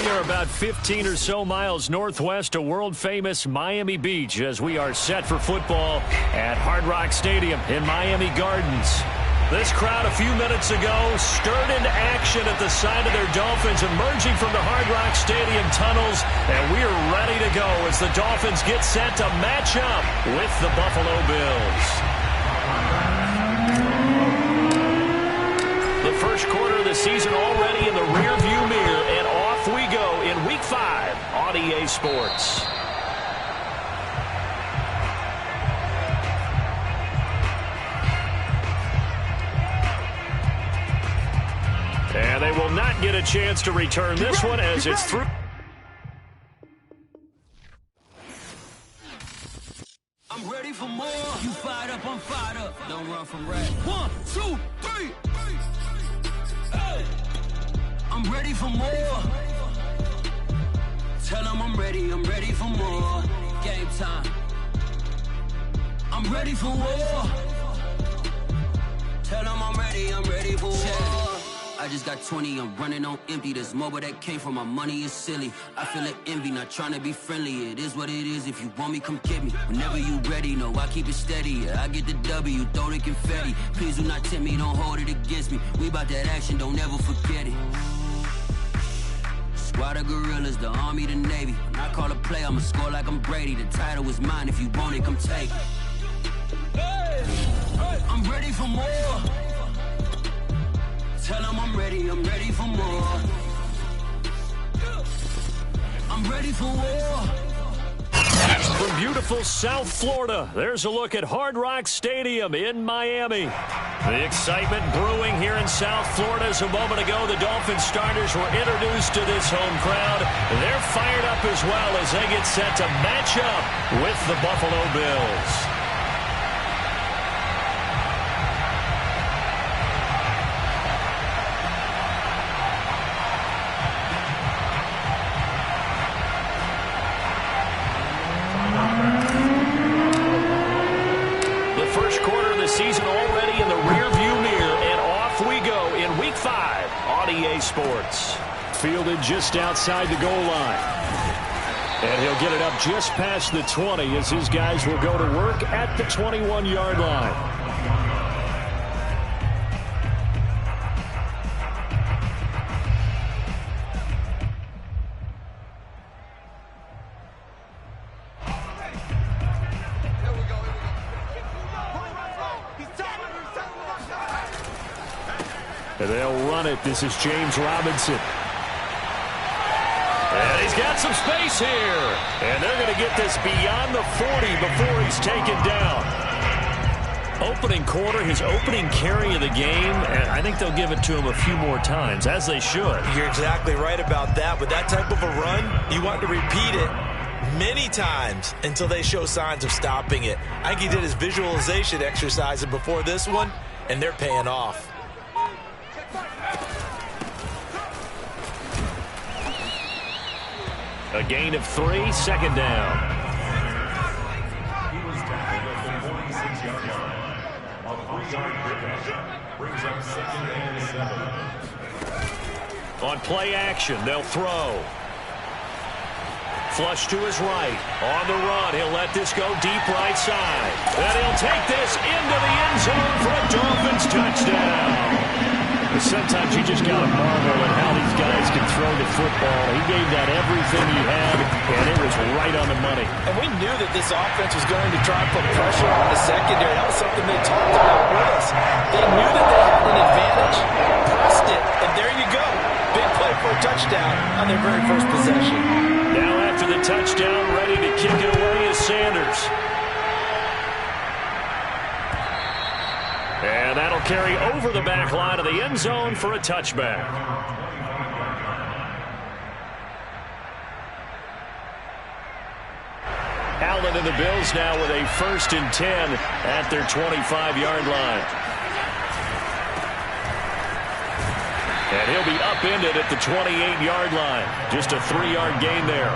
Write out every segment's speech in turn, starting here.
We are about 15 or so miles northwest of world-famous Miami Beach as we are set for football at Hard Rock Stadium in Miami Gardens. This crowd a few minutes ago stirred into action at the side of their Dolphins emerging from the Hard Rock Stadium tunnels, and we are ready to go as the Dolphins get set to match up with the Buffalo Bills. The first quarter of the season already in the rearview mirror, and off we go in Week 5 on EA Sports. And they will not get a chance to return this one as it's through. I'm ready for more. You fired up, I'm fired up. Don't run from rap. 1, 2, 3. Hey. I'm ready for more. Tell them I'm ready for more. Game time. I'm ready for war. Tell them I'm ready for war. I just got 20, I'm running on empty. This mobile that came from my money is silly. I feel it envy, not trying to be friendly. It is what it is, if you want me, come get me. Whenever you ready, no, I keep it steady. Yeah, I get the W, throw the confetti. Please do not tempt me, don't hold it against me. We about that action, don't ever forget it. Squad of gorillas, the army, the navy. When I call a play, I'ma score like I'm Brady. The title is mine, if you want it, come take it. Hey, I'm ready for more. Tell them I'm ready for more. I'm ready for war. From beautiful South Florida, there's a look at Hard Rock Stadium in Miami. The excitement brewing here in South Florida as a moment ago the Dolphins starters were introduced to this home crowd. They're fired up as well as they get set to match up with the Buffalo Bills. Season already in the rearview mirror, and off we go in Week 5 on EA Sports. Fielded just outside the goal line. And he'll get it up just past the 20 as his guys will go to work at the 21-yard line. And they'll run it. This is James Robinson. And he's got some space here. And they're going to get this beyond the 40 before he's taken down. Opening quarter, his opening carry of the game, and I think they'll give it to him a few more times, as they should. You're exactly right about that. With that type of a run, you want to repeat it many times until they show signs of stopping it. I think he did his visualization exercise before this one, and they're paying off. A gain of 3, second down. He was tackled at the 46-yard line. A 3-yard pickup brings up 2nd and 7. On play action, they'll throw. Flush to his right. On the run, he'll let this go deep right side. And he'll take this into the end zone for a Dolphins touchdown. Sometimes you just got to marvel at how these guys can throw the football. He gave that everything he had, and it was right on the money. And we knew that this offense was going to try and put pressure on the secondary. That was something they talked about with us. They knew that they had an advantage, pressed it, and there you go. Big play for a touchdown on their very first possession. Now after the touchdown, ready to kick it away is Sanders. And that'll carry over the back line of the end zone for a touchback. Allen and the Bills now with a 1st and 10 at their 25-yard line. And he'll be upended at the 28-yard line. Just a 3-yard gain there.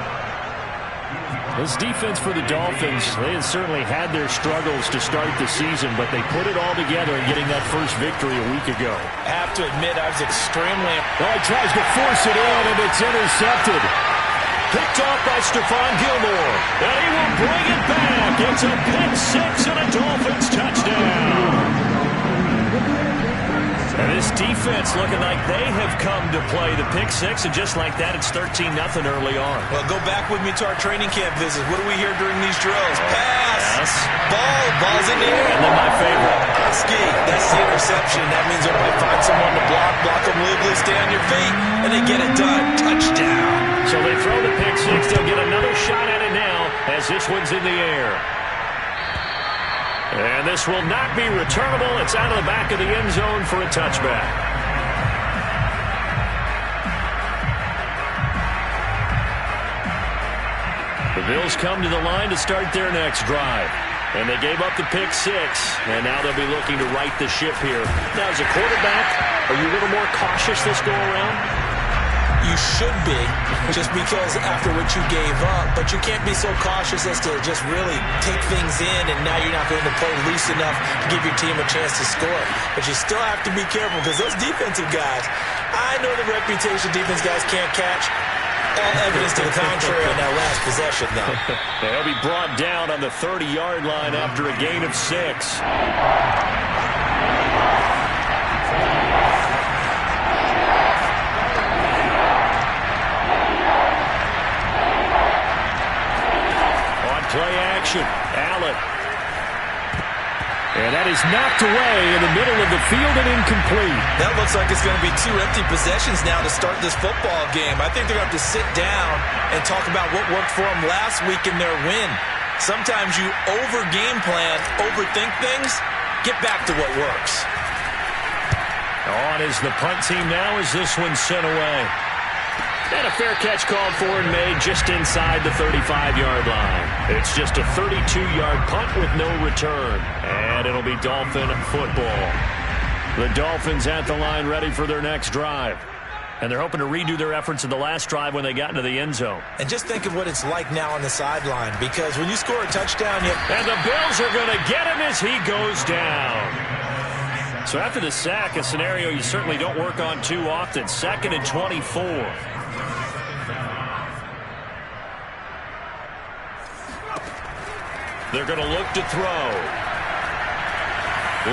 This defense for the Dolphins, they had certainly had their struggles to start the season, but they put it all together in getting that first victory a week ago. I have to admit, I was extremely... Oh, he tries to force it in, and it's intercepted. Picked off by Stephon Gilmore, and he will bring it back. It's a pick six and a Dolphins touchdown. And this defense looking like they have come to play the pick six, and just like that, it's 13-0 early on. Well, go back with me to our training camp visit. What do we hear during these drills? Pass! Yes. Ball's in the air. And then my favorite. Ski, that's the interception. That means they're going to find someone to block them legally, stay on your feet, and they get it done. Touchdown. So they throw the pick six. They'll get another shot at it now as this one's in the air. And this will not be returnable. It's out of the back of the end zone for a touchback. The Bills come to the line to start their next drive. And they gave up the pick six, and now they'll be looking to right the ship here. Now, as a quarterback, are you a little more cautious this go-around? You should be, just because after what you gave up, but you can't be so cautious as to just really take things in, and now you're not going to play loose enough to give your team a chance to score. But you still have to be careful, because those defensive guys, I know the reputation defense guys can't catch. All evidence to the contrary on that last possession, though. They'll be brought down on the 30-yard line after a gain of 6. Play action. Allen. And that is knocked away in the middle of the field and incomplete. That looks like it's going to be 2 empty possessions now to start this football game. I think they're going to have to sit down and talk about what worked for them last week in their win. Sometimes you over-game plan, overthink things, get back to what works. On is the punt team now as this one's sent away. And a fair catch called for and made just inside the 35-yard line. It's just a 32-yard punt with no return. And it'll be Dolphin football. The Dolphins at the line ready for their next drive. And they're hoping to redo their efforts in the last drive when they got into the end zone. And just think of what it's like now on the sideline, because when you score a touchdown, and the Bills are going to get him as he goes down. So after the sack, a scenario you certainly don't work on too often. 2nd and 24. They're going to look to throw.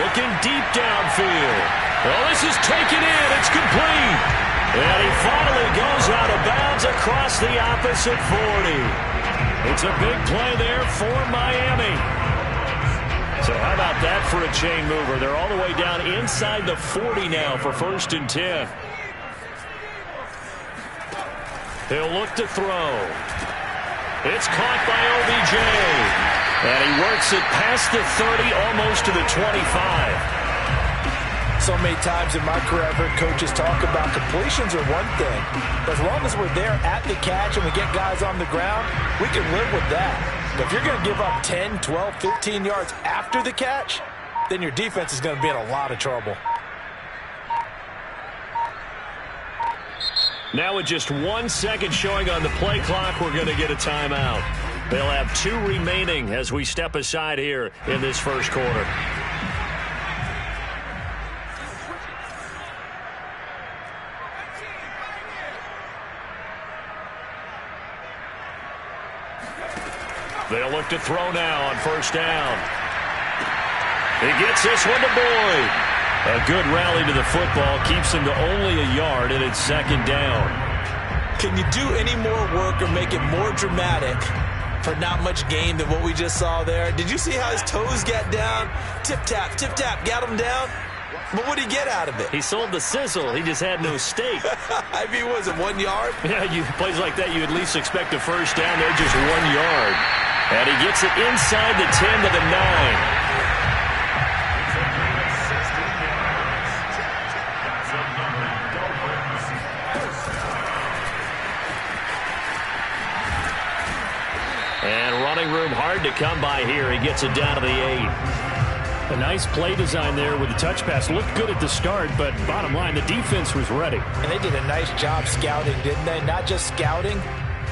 Looking deep downfield. Oh, this is taken in. It's complete. And he finally goes out of bounds across the opposite 40. It's a big play there for Miami. So how about that for a chain mover? They're all the way down inside the 40 now for 1st and 10. He'll look to throw. It's caught by OBJ. And he works it past the 30, almost to the 25. So many times in my career I've heard coaches talk about completions are one thing. But as long as we're there at the catch and we get guys on the ground, we can live with that. But if you're going to give up 10, 12, 15 yards after the catch, then your defense is going to be in a lot of trouble. Now with just 1 second showing on the play clock, we're going to get a timeout. They'll have 2 remaining as we step aside here in this first quarter. They'll look to throw now on 1st down. He gets this one to Boyd. A good rally to the football keeps him to only a yard, and it's 2nd down. Can you do any more work or make it more dramatic for not much gain than what we just saw there? Did you see how his toes got down? Tip-tap, got him down. But what did he get out of it? He sold the sizzle. He just had no steak. I mean, was it 1 yard? Yeah, plays like that, you at least expect a 1st down. They're just 1 yard. And he gets it inside the 10 to the 9. And running room hard to come by here. He gets it down to the 8. A nice play design there with the touch pass. Looked good at the start, but bottom line, the defense was ready. And they did a nice job scouting, didn't they? Not just scouting,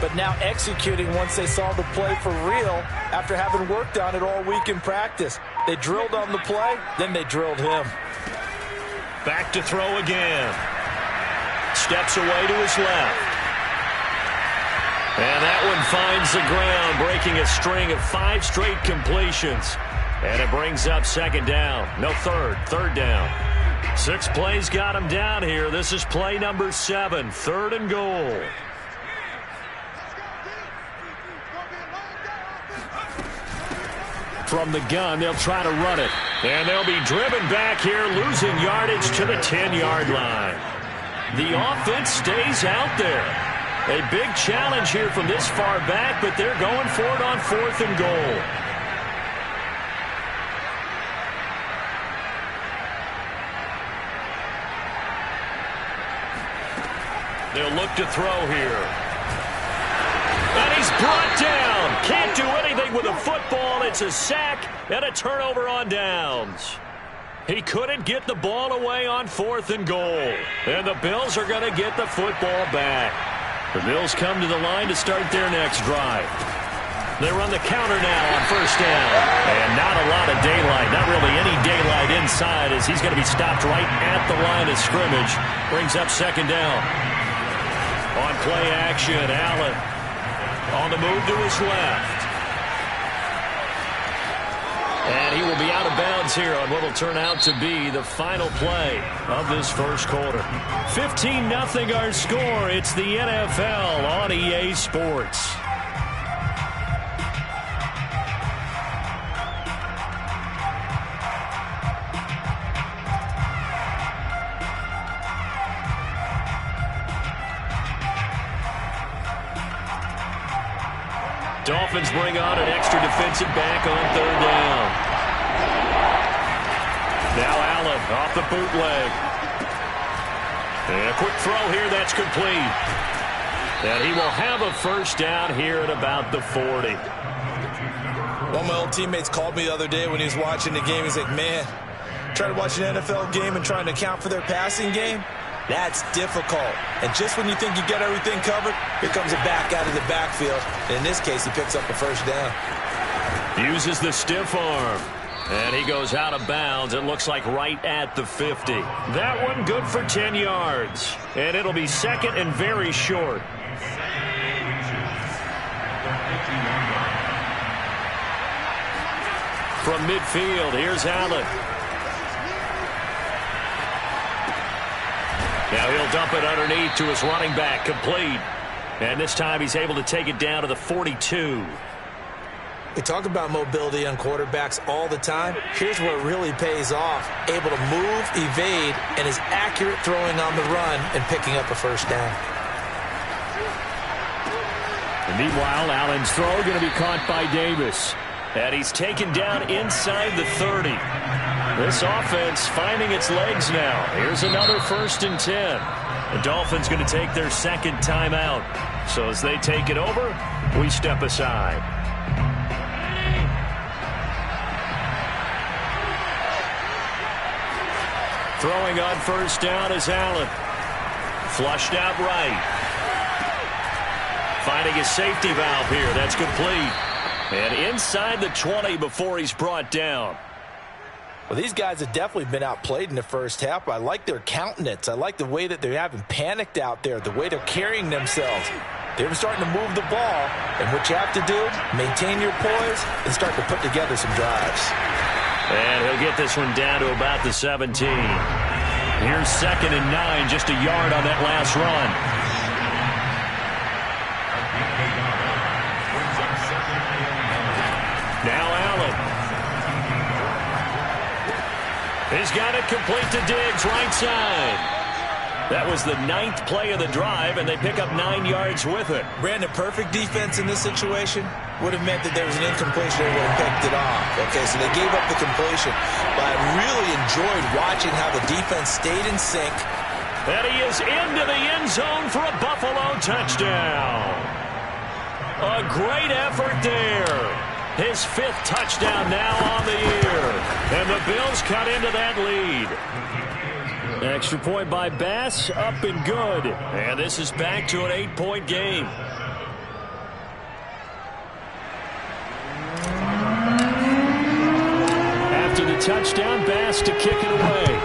but now executing once they saw the play for real after having worked on it all week in practice. They drilled on the play, then they drilled him. Back to throw again. Steps away to his left. And that one finds the ground, breaking a string of 5 straight completions. And it brings up second down. No, third down. 6 plays got him down here. This is play number 7, 3rd and goal. From the gun, they'll try to run it. And they'll be driven back here, losing yardage to the 10-yard line. The offense stays out there. A big challenge here from this far back, but they're going for it on 4th and goal. They'll look to throw here. And he's brought down. Can't do anything with a football. It's a sack and a turnover on downs. He couldn't get the ball away on 4th and goal. And the Bills are going to get the football back. The Bills come to the line to start their next drive. They run the counter now on 1st down. And not a lot of daylight. Not really any daylight inside as he's going to be stopped right at the line of scrimmage. Brings up 2nd down. On play action, Allen on the move to his left. And he will be out of bounds here on what will turn out to be the final play of this first quarter. 15-0 our score. It's the NFL on EA Sports. Dolphins bring on an extra defensive back on 3rd down. Now Allen off the bootleg. And a quick throw here, that's complete. And he will have a 1st down here at about the 40. One of my old teammates called me the other day when he was watching the game. He's like, man, trying to watch an NFL game and trying to account for their passing game? That's difficult. And just when you think you get everything covered, here comes a back out of the backfield. And in this case, he picks up a 1st down. Uses the stiff arm. And he goes out of bounds. It looks like right at the 50. That one good for 10 yards. And it'll be 2nd and very short. From midfield, here's Allen. Now he'll dump it underneath to his running back, complete. And this time he's able to take it down to the 42. We talk about mobility on quarterbacks all the time. Here's where it really pays off. Able to move, evade, and is accurate throwing on the run and picking up a 1st down. And meanwhile, Allen's throw going to be caught by Davis. And he's taken down inside the 30. This offense finding its legs now. Here's another 1st and 10. The Dolphins going to take their 2nd timeout. So as they take it over, we step aside. Throwing on 1st down is Allen. Flushed out right. Finding his safety valve here. That's complete. And inside the 20 before he's brought down. Well, these guys have definitely been outplayed in the 1st half. I like their countenance. I like the way that they haven't panicked out there, the way they're carrying themselves. They're starting to move the ball, and what you have to do, maintain your poise and start to put together some drives. And he'll get this one down to about the 17. Here's 2nd and 9, just a yard on that last run. Now Allen. He's got it complete to Diggs, right side. That was the 9th play of the drive, and they pick up 9 yards with it. Brandon, perfect defense in this situation would have meant that there was an incompletion. They would have picked it off. Okay, so they gave up the completion. But I really enjoyed watching how the defense stayed in sync. And he is into the end zone for a Buffalo touchdown. A great effort there. His 5th touchdown now on the year. And the Bills cut into that lead. Extra point by Bass, up and good. And this is back to an 8-point game. touchdown. Bass to kick it away.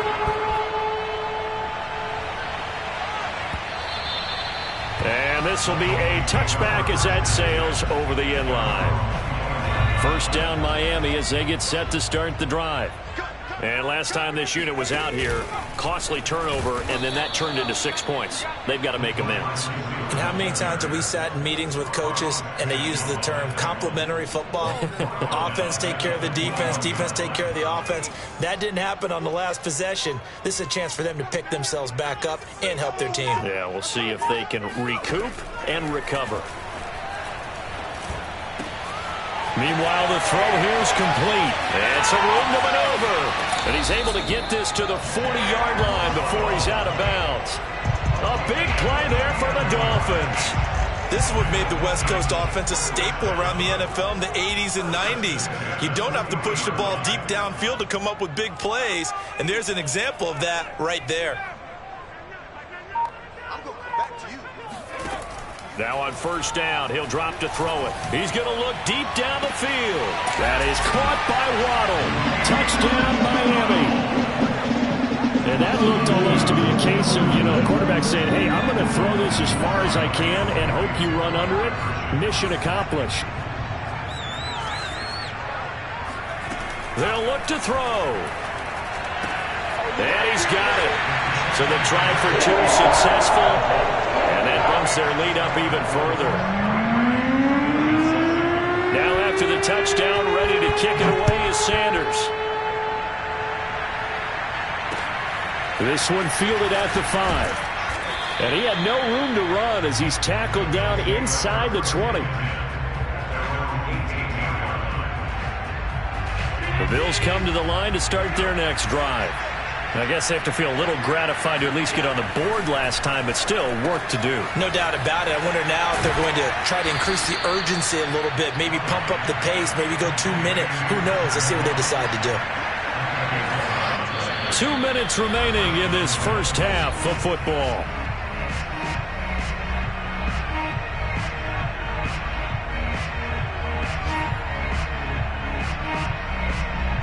And this will be a touchback as that sails over the end line. First down Miami as they get set to start the drive. And last time this unit was out here, costly turnover, and then that turned into 6 points. They've got to make amends. And how many times have we sat in meetings with coaches and they use the term complementary football? Offense take care of the defense, defense take care of the offense. That didn't happen on the last possession. This is a chance for them to pick themselves back up and help their team. Yeah, we'll see if they can recoup and recover. Meanwhile, the throw here is complete. It's a room to maneuver. And he's able to get this to the 40-yard line before he's out of bounds. A big play there for the Dolphins. This is what made the West Coast offense a staple around the NFL in the 80s and 90s. You don't have to push the ball deep downfield to come up with big plays, and there's an example of that right there. Now on first down, he'll drop to throw it. He's going to look deep down the field. That is caught by Waddle. Touchdown, Miami. And that looked almost to be a case of, quarterback saying, hey, I'm going to throw this as far as I can and hope you run under it. Mission accomplished. They'll look to throw. And he's got it. So the try for two successful. And that bumps their lead up even further. Now after the touchdown, ready to kick it away is Sanders. This one fielded at the 5. And he had no room to run as he's tackled down inside the 20. The Bills come to the line to start their next drive. I guess they have to feel a little gratified to at least get on the board last time, but still work to do. No doubt about it. I wonder now if they're going to try to increase the urgency a little bit, maybe pump up the pace, maybe go 2 minute. Who knows? Let's see what they decide to do. 2 minutes remaining in this first half of football.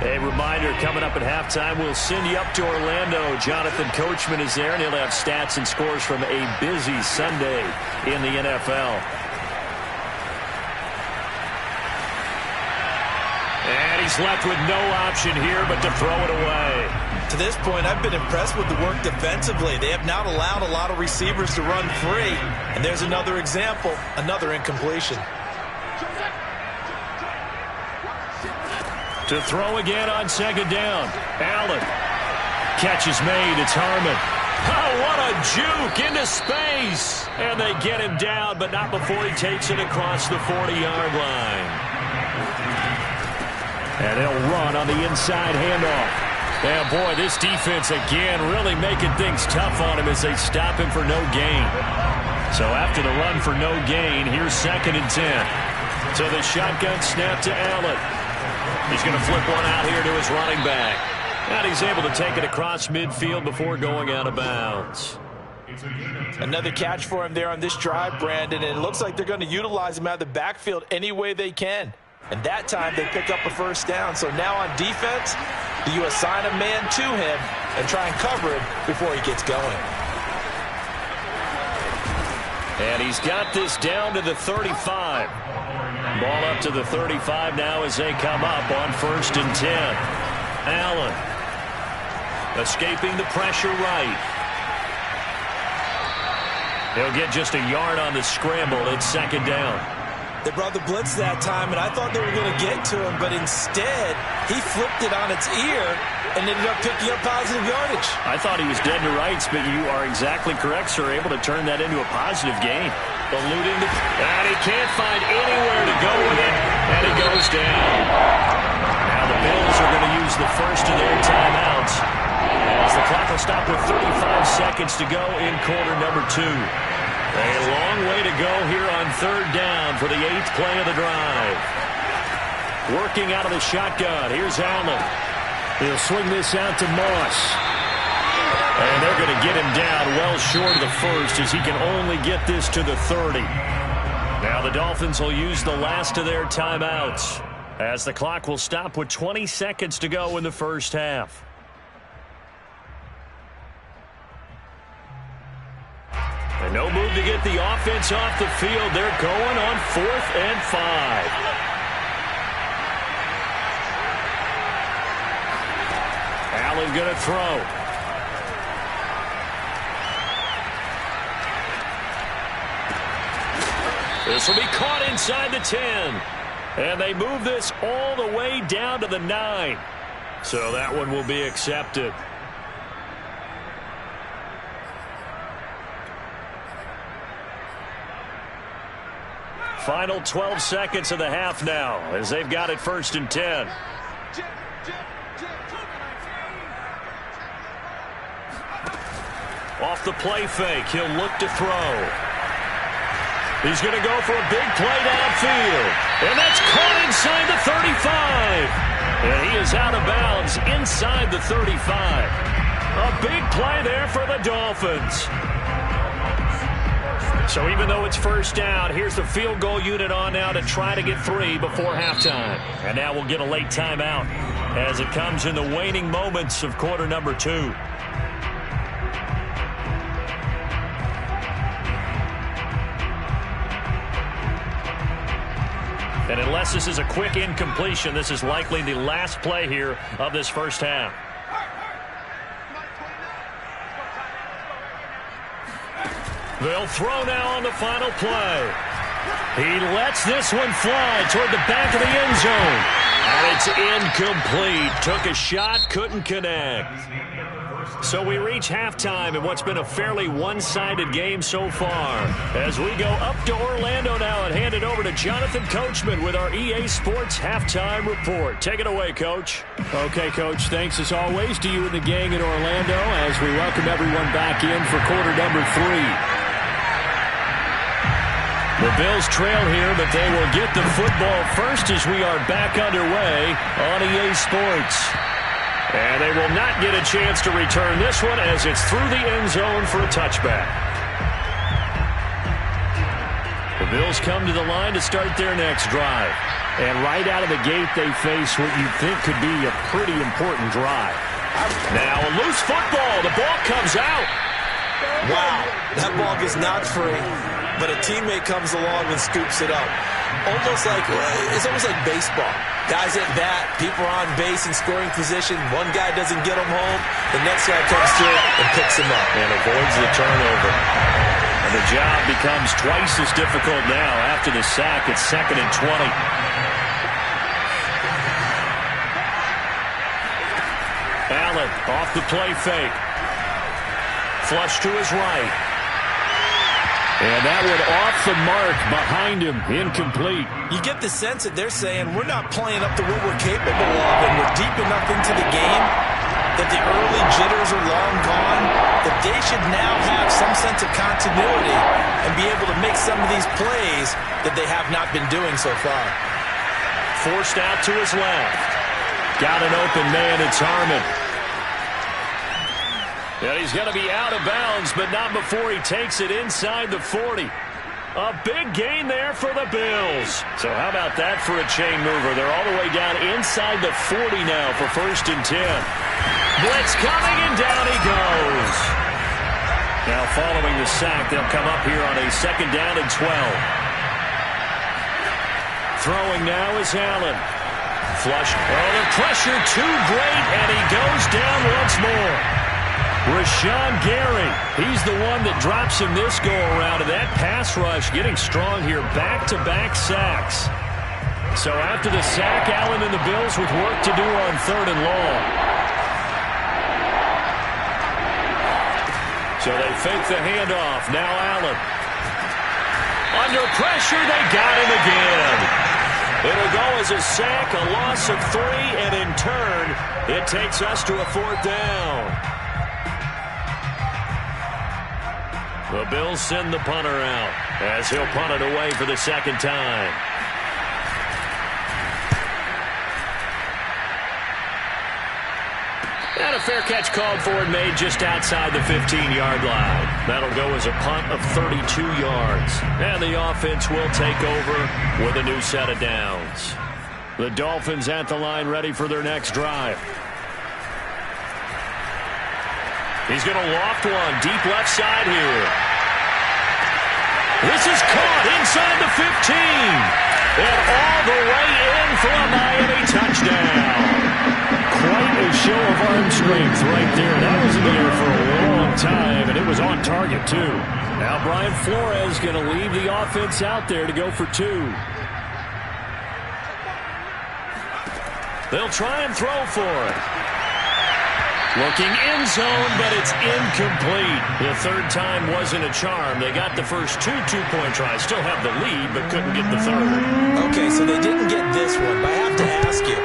A reminder, coming up at halftime, we'll send you up to Orlando. Jonathan Coachman is there, and he'll have stats and scores from a busy Sunday in the NFL. And he's left with no option here but to throw it away. To this point, I've been impressed with the work defensively. They have not allowed a lot of receivers to run free. And there's another example, another incompletion. To throw again on second down. Allen. Catch is made. It's Harmon. Oh, what a juke into space. And they get him down, but not before he takes it across the 40-yard line. And he'll run on the inside handoff. And, boy, this defense again really making things tough on him as they stop him for no gain. So after the run for no gain, here's 2nd and 10. So the shotgun snap to Allen. He's going to flip one out here to his running back. And he's able to take it across midfield before going out of bounds. Another catch for him there on this drive, Brandon, and it looks like they're going to utilize him out of the backfield any way they can. And that time they pick up a first down. So now on defense, do you assign a man to him and try and cover him before he gets going? And he's got this down to the 35. Ball up to the 35 now as they come up on 1st and 10. Allen escaping the pressure right. He'll get just a yard on the scramble. It's 2nd down. They brought the blitz that time, and I thought they were going to get to him, but instead he flipped it on its ear and ended up picking up positive yardage. I thought he was dead to rights, but you are exactly correct, sir. Able to turn that into a positive gain. Eluding the... And he can't find anywhere to go with it, and he goes down. Now the Bills are going to use the first of their timeouts as the clock will stop with 35 seconds to go in quarter number 2. A long way to go here on 3rd down for the 8th play of the drive. Working out of the shotgun. Here's Allen. He'll swing this out to Moss. And they're going to get him down well short of the first as he can only get this to the 30. Now the Dolphins will use the last of their timeouts as the clock will stop with 20 seconds to go in the first half. And no move to get the offense off the field. They're going on 4th and 5. Allen going to throw. This will be caught inside the 10. And they move this all the way down to the 9. So that one will be accepted. Final 12 seconds of the half now as they've got it 1st and 10. Off the play fake, he'll look to throw. He's going to go for a big play downfield. And that's caught inside the 35. And he is out of bounds inside the 35. A big play there for the Dolphins. So even though it's 1st down, here's the field goal unit on now to try to get 3 before halftime. And now we'll get a late timeout as it comes in the waning moments of quarter number 2. And unless this is a quick incompletion, this is likely the last play here of this first half. They'll throw now on the final play. He lets this one fly toward the back of the end zone. And it's incomplete. Took a shot, couldn't connect. So we reach halftime in what's been a fairly one-sided game so far. As we go up to Orlando now and hand it over to Jonathan Coachman with our EA Sports Halftime Report. Take it away, Coach. Okay, Coach. Thanks as always to you and the gang in Orlando as we welcome everyone back in for quarter number 3. The Bills trail here, but they will get the football first as we are back underway on EA Sports. And they will not get a chance to return this one as it's through the end zone for a touchback. The Bills come to the line to start their next drive. And right out of the gate, they face what you think could be a pretty important drive. Now a loose football. The ball comes out. Wow, that ball gets knocked free, but a teammate comes along and scoops it up. It's almost like baseball. Guys at bat, people are on base in scoring position. One guy doesn't get him home. The next guy comes through and picks him up. And avoids the turnover. And the job becomes twice as difficult now after the sack. It's 2nd and 20. Allen off the play fake. Flush to his right. And that one off the mark behind him. Incomplete. You get the sense that they're saying we're not playing up to what we're capable of, and we're deep enough into the game that the early jitters are long gone, that they should now have some sense of continuity and be able to make some of these plays that they have not been doing so far. Forced out to his left. Got an open man. It's Harmon. And he's going to be out of bounds, but not before he takes it inside the 40. A big gain there for the Bills. So how about that for a chain mover? They're all the way down inside the 40 now for 1st and 10. Blitz coming, and down he goes. Now following the sack, they'll come up here on a 2nd down and 12. Throwing now is Allen. Flush. Oh, the pressure too great, and he goes down once more. Rashawn Gary, he's the one that drops him this go-around, and that pass rush getting strong here, back-to-back sacks. So after the sack, Allen and the Bills with work to do on 3rd and long. So they fake the handoff. Now Allen. Under pressure, they got him again. It'll go as a sack, a loss of 3, and in turn, it takes us to a 4th down. The Bills send the punter out as he'll punt it away for the 2nd time. And a fair catch called for and made just outside the 15-yard line. That'll go as a punt of 32 yards. And the offense will take over with a new set of downs. The Dolphins at the line, ready for their next drive. He's going to loft one deep left side here. This is caught inside the 15. And all the way in for a Miami touchdown. Quite a show of arm strength right there. That was in the air for a long time, and it was on target, too. Now Brian Flores going to leave the offense out there to go for 2. They'll try and throw for it. Looking end zone, but it's incomplete. The third time wasn't a charm. They got the first 2 two-point tries. Still have the lead, but couldn't get the third. Okay, so they didn't get this one, but I have to ask you,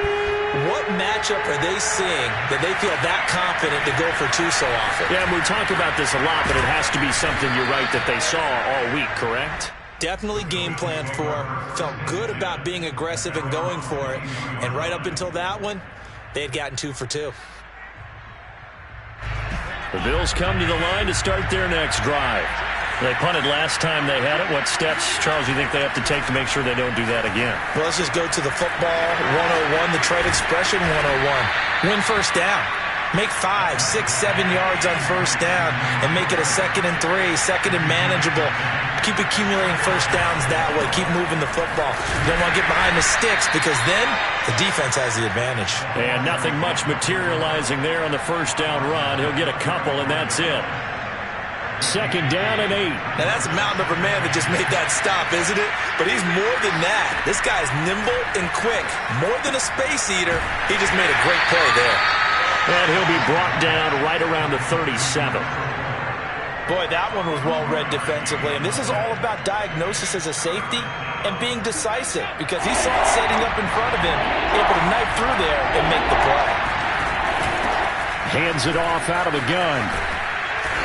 what matchup are they seeing that they feel that confident to go for 2 so often? Yeah, and we talk about this a lot, but it has to be something, you're right, that they saw all week, correct? Definitely game planned for. Felt good about being aggressive and going for it. And right up until that one, they had gotten 2 for 2. The Bills come to the line to start their next drive. They punted last time they had it. What steps, Charles, you think they have to take to make sure they don't do that again? Well, let's just go to the football 101, the trade expression 101. Win first down. Make 5, 6, 7 yards on first down and make it a 2nd and 3, 2nd and manageable. Keep accumulating first downs that way. Keep moving the football. You don't want to get behind the sticks because then the defense has the advantage. And nothing much materializing there on the first down run. He'll get a couple, and that's it. 2nd down and 8. Now, that's a mountain of a man that just made that stop, isn't it? But he's more than that. This guy's nimble and quick. More than a space eater. He just made a great play there. And he'll be brought down right around the 37. Boy, that one was well read defensively. And this is all about diagnosis as a safety and being decisive because he saw it setting up in front of him, able to knife through there and make the play. Hands it off out of the gun.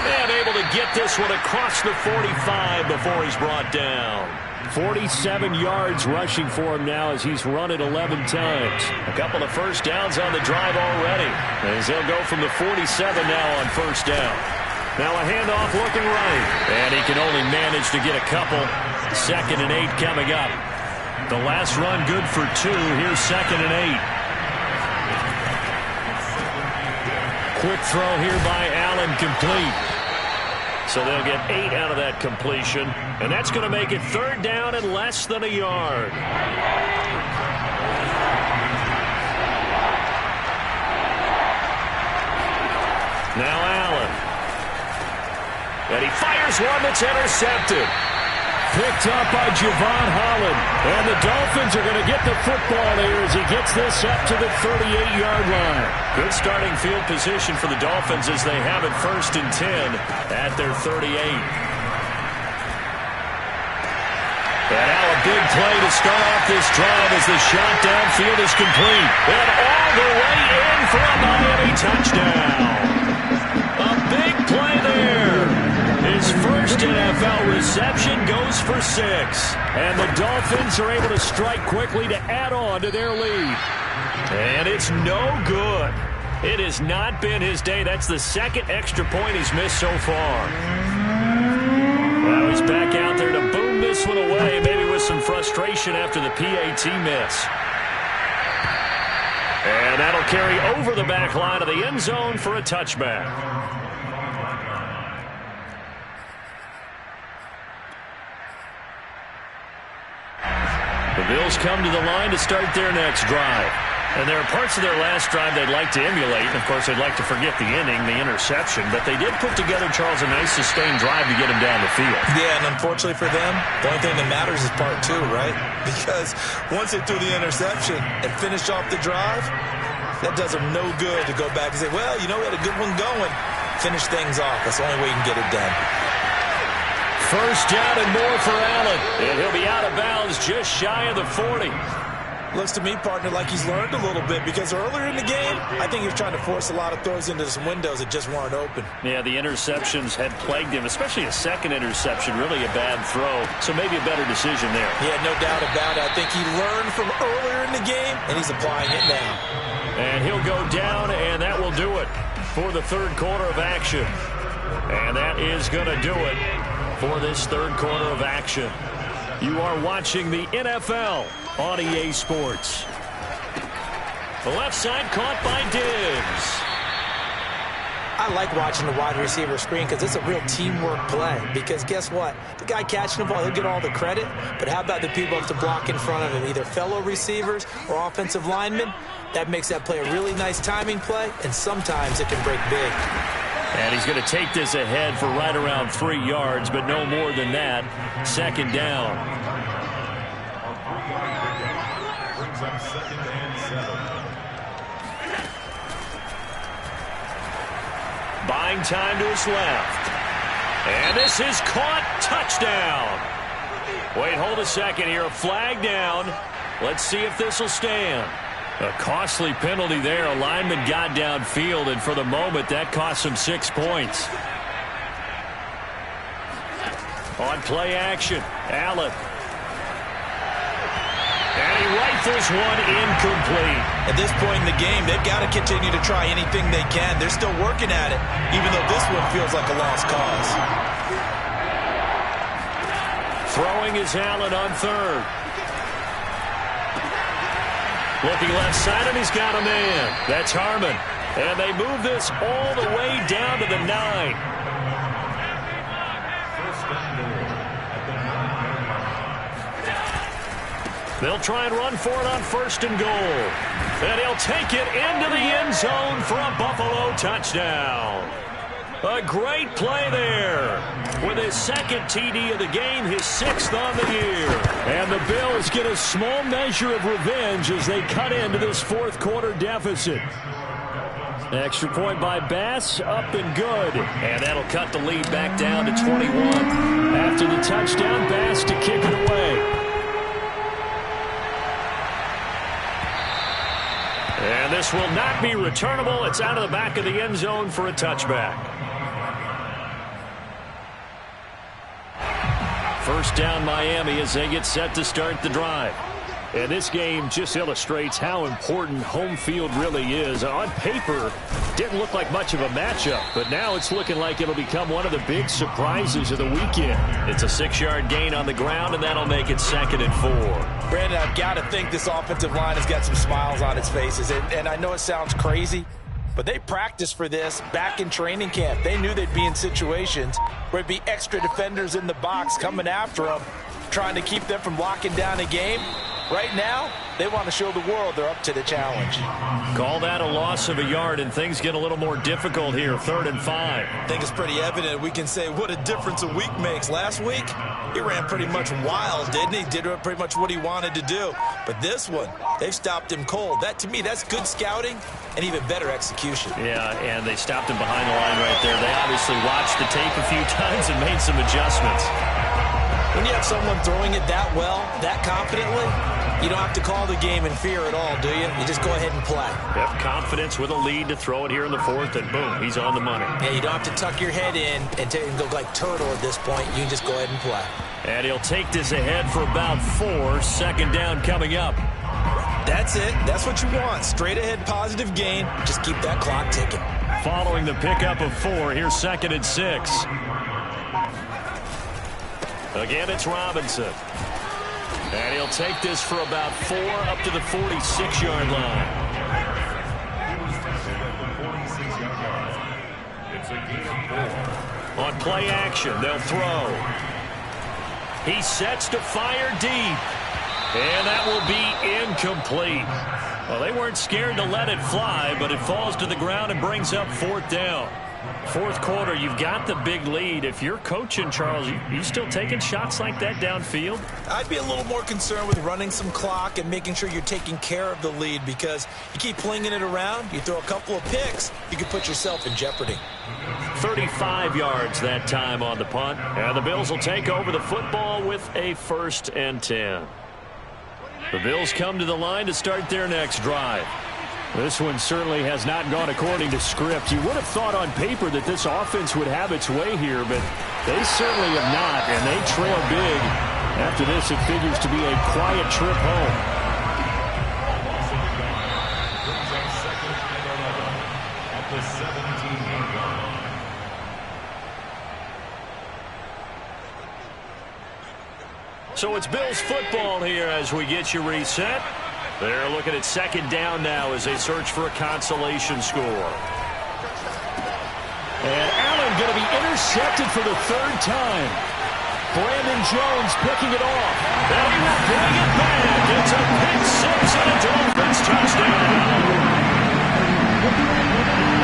And able to get this one across the 45 before he's brought down. 47 yards rushing for him now as he's run it 11 times. A couple of first downs on the drive already. As he'll go from the 47 now on first down. Now a handoff looking right. And he can only manage to get a couple. 2nd and 8 coming up. The last run good for 2. Here's 2nd and 8. Quick throw here by Allen, complete. So they'll get 8 out of that completion. And that's going to make it 3rd down and less than a yard. Now Allen. And he fires one that's intercepted. Picked up by Javon Holland. And the Dolphins are going to get the football here as he gets this up to the 38-yard line. Good starting field position for the Dolphins as they have it 1st and 10 at their 38. And now a big play to start off this drive as the shot downfield is complete. And all the way in for a Miami touchdown. A big play there. His first NFL reception goes for 6. And the Dolphins are able to strike quickly to add on to their lead. And it's no good. It has not been his day. That's the 2nd extra point he's missed so far. Well, he's back out there to boom this one away, maybe with some frustration after the PAT miss. And that'll carry over the back line of the end zone for a touchback. The Bills come to the line to start their next drive. And there are parts of their last drive they'd like to emulate. And, of course, they'd like to forget the inning, the interception. But they did put together, Charles, a nice sustained drive to get him down the field. Yeah, and unfortunately for them, the only thing that matters is part 2, right? Because once they threw the interception and finished off the drive, that does them no good to go back and say, well, you know, we had a good one going. Finish things off. That's the only way you can get it done. First down and more for Allen. And he'll be out of bounds just shy of the 40. Looks to me, partner, like he's learned a little bit because earlier in the game, I think he was trying to force a lot of throws into some windows that just weren't open. Yeah, the interceptions had plagued him, especially a second interception, really a bad throw. So maybe a better decision there. Yeah, no doubt about it. I think he learned from earlier in the game, and he's applying it now. And he'll go down, and that will do it for the 3rd quarter of action. And that is going to do it for this 3rd quarter of action. You are watching the NFL on EA Sports. The left side caught by Diggs. I like watching the wide receiver screen because it's a real teamwork play. Because guess what? The guy catching the ball, he'll get all the credit. But how about the people up to block in front of him, either fellow receivers or offensive linemen? That makes that play a really nice timing play, and sometimes it can break big. And he's going to take this ahead for right around 3 yards, but no more than that. Second down. Brings up 2nd and 7. Buying time to his left. And this is caught. Touchdown. Wait, hold a second here. A flag down. Let's see if this will stand. A costly penalty there. A lineman got downfield, and for the moment, that cost him 6 points. On play action, Allen. And he rifles one incomplete. At this point in the game, they've got to continue to try anything they can. They're still working at it, even though this one feels like a lost cause. Throwing is Allen on third. Looking left side, and he's got a man. That's Harmon. And they move this all the way down to the 9. First and goal at the 9-yard line. They'll try and run for it on 1st and goal. And he'll take it into the end zone for a Buffalo touchdown. A great play there. With his 2nd TD of the game, his 6th on the year. And the Bills get a small measure of revenge as they cut into this 4th quarter deficit. Extra point by Bass, up and good. And that'll cut the lead back down to 21. After the touchdown, Bass to kick it away. And this will not be returnable. It's out of the back of the end zone for a touchback. First down Miami as they get set to start the drive. And this game just illustrates how important home field really is. On paper, didn't look like much of a matchup, but now it's looking like it'll become one of the big surprises of the weekend. It's a 6-yard gain on the ground, and that'll make it 2nd and 4. Brandon, I've got to think this offensive line has got some smiles on its faces. And I know it sounds crazy, but they practiced for this back in training camp. They knew they'd be in situations where there'd be extra defenders in the box coming after them, trying to keep them from locking down a game. Right now, they want to show the world they're up to the challenge. Call that a loss of a yard, and things get a little more difficult here. 3rd and 5. I think it's pretty evident we can say what a difference a week makes. Last week, he ran pretty much wild, didn't he? Did pretty much what he wanted to do. But this one, they've stopped him cold. That, to me, that's good scouting and even better execution. Yeah, and they stopped him behind the line right there. They obviously watched the tape a few times and made some adjustments. When you have someone throwing it that well, that confidently, you don't have to call the game in fear at all, do you? You just go ahead and play. Yep, confidence with a lead to throw it here in the 4th, and boom, he's on the money. Yeah, you don't have to tuck your head in and go like turtle at this point. You can just go ahead and play. And he'll take this ahead for about 4. 2nd down coming up. That's it. That's what you want. Straight ahead positive gain. Just keep that clock ticking. Following the pickup of 4, here's 2nd and 6. Again, it's Robinson. And he'll take this for about 4 up to the 46-yard line. It's a gain of 4. On play action, they'll throw. He sets to fire deep. And that will be incomplete. Well, they weren't scared to let it fly, but it falls to the ground and brings up 4th down. 4th quarter, you've got the big lead. If you're coaching, Charles, you still taking shots like that downfield? I'd be a little more concerned with running some clock and making sure you're taking care of the lead, because you keep flinging it around, you throw a couple of picks, you could put yourself in jeopardy. 35 yards that time on the punt. And the Bills will take over the football with a 1st and 10. The Bills come to the line to start their next drive. This one certainly has not gone according to script. You would have thought on paper that this offense would have its way here, but they certainly have not, and they trail big. After this, it figures to be a quiet trip home. At the 17-yard line. So it's Bills football here as we get you reset. They're looking at second down now as they search for a consolation score. And Allen going to be intercepted for the third time. Brandon Jones picking it off. And he will bring it back. It's a pick six and a Dolphins touchdown.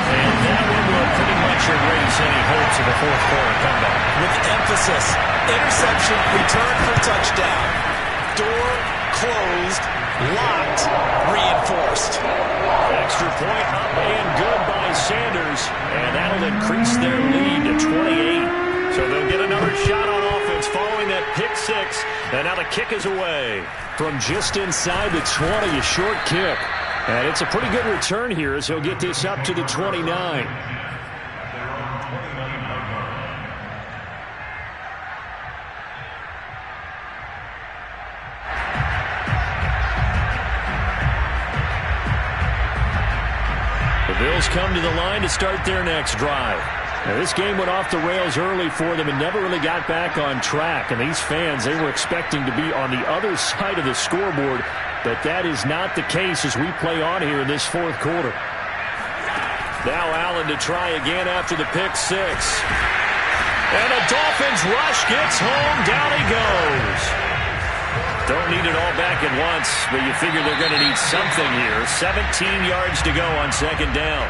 And that one will pretty much erase any hopes of a fourth quarter comeback. With emphasis, interception, return for touchdown. Door closed, locked, reinforced. Extra point up and good by Sanders. And that'll increase their lead to 28. So they'll get another shot on offense following that pick six. And now the kick is away. From just inside the 20, a short kick. And it's a pretty good return here as he'll get this up to the 29. The Bills come to the line to start their next drive. Now, this game went off the rails early for them and never really got back on track. And these fans, they were expecting to be on the other side of the scoreboard. But that is not the case as we play on here in this fourth quarter. Now Allen to try again after the pick six. And a Dolphins rush gets home. Down he goes. Don't need it all back at once, but you figure they're going to need something here. 17 yards to go on second down.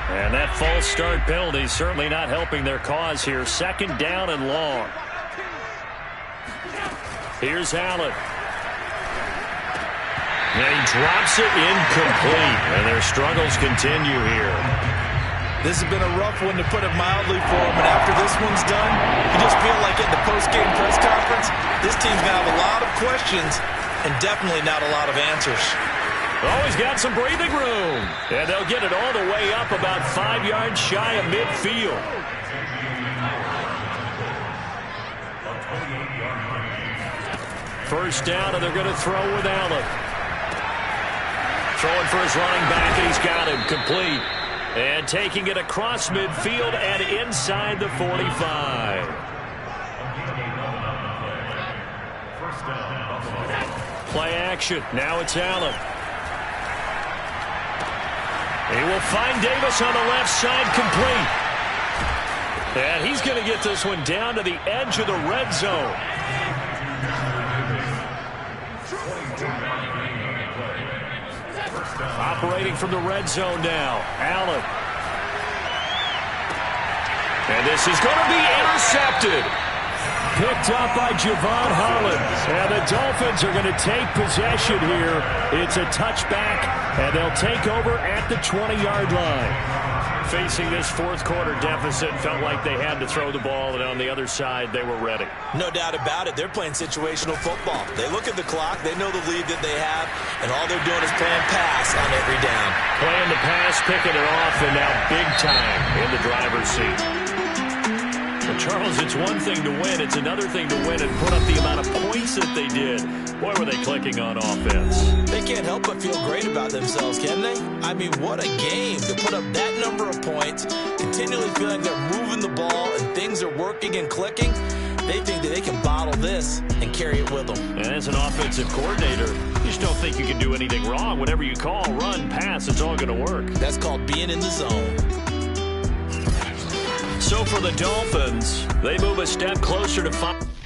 And that false start penalty certainly not helping their cause here. Second down and long. Here's Allen. And he drops it incomplete. And their struggles continue here. This has been a rough one, to put it mildly, for him. And after this one's done, you just feel like at the post-game press conference, this team's going to have a lot of questions and definitely not a lot of answers. Oh, he's got some breathing room. And they'll get it all the way up about 5 yards shy of midfield. First down, and they're going to throw with Allen. Throwing for his running back, and he's got him complete. And taking it across midfield and inside the 45. Play action. Now it's Allen. He will find Davis on the left side, complete. And he's going to get this one down to the edge of the red zone. Operating from the red zone now. Allen. And this is going to be intercepted. Picked up by Javon Holland. And the Dolphins are going to take possession here. It's a touchback, and they'll take over at the 20-yard line. Facing this fourth quarter deficit, felt like they had to throw the ball, and on the other side, they were ready. No doubt about it. They're playing situational football. They look at the clock. They know the lead that they have, and all they're doing is playing pass on every down. Playing the pass, picking it off, and now big time in the driver's seat. But Charles, it's one thing to win. It's another thing to win and put up the amount of points that they did. Boy, were they clicking on offense. They can't help but feel great about themselves, can they? I mean, what a game to put up that number of points, continually feeling they're moving the ball and things are working and clicking. They think that they can bottle this and carry it with them. And as an offensive coordinator, you just don't think you can do anything wrong. Whatever you call, run, pass, it's all going to work. That's called being in the zone. So for the Dolphins, they move a step closer to 5.